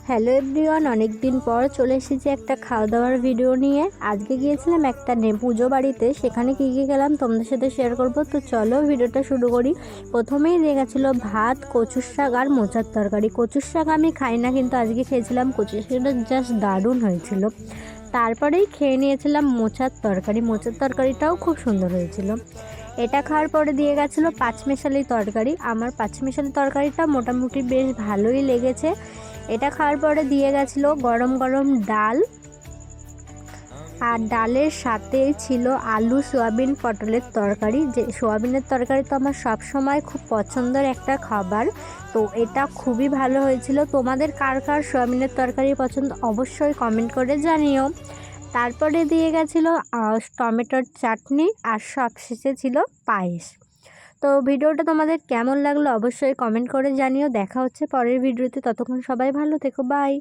Hello everyone, অনেক দিন পর চলে এসেছি একটা খাওয়া দাওয়ার ভিডিও নিয়ে। আজকে গিয়েছিলাম একটা পুজো বাড়িতে, সেখানে কী কী খেলাম তোমাদের সাথে শেয়ার করব। তো চলো ভিডিওটা শুরু করি। প্রথমেই দিয়ে গেছিলো ভাত, কচুর শাক আর মোচার তরকারি। কচুর শাক আমি খাই না, কিন্তু আজকে খেয়েছিলাম কচুর শাকটা, জাস্ট দারুণ হয়েছিল। তারপরেই খেয়ে নিয়েছিলাম মোচার তরকারি। মোচার তরকারিটাও খুব সুন্দর হয়েছিল। এটা খাওয়ার পরে দিয়ে গেছিলো পাঁচমেশালি তরকারি। আমার পাঁচমেশালি তরকারিটা মোটামুটি বেশ ভালোই লেগেছে। এটা খাওয়ার পরে দিয়ে গেছিলো গরম গরম ডাল, আর ডালের সাথে ছিল আলু সয়াবিন পটলের তরকারি। যে সয়াবিনের তরকারি তো আমার সব সময় খুব পছন্দের একটা খাবার, তো এটা খুবই ভালো হয়েছিল। তোমাদের কার কার সয়াবিনের তরকারি পছন্দ অবশ্যই কমেন্ট করে জানিও। তারপরে দিয়ে গেছিলো টমেটোর চাটনি, আর সবশেষে ছিল পায়েস। তো ভিডিওটা তোমাদের কেমন লাগলো অবশ্যই কমেন্ট করে জানিও। দেখা হচ্ছে পরের ভিডিওতে, ততক্ষণ সবাই ভালো থেকো, বাই।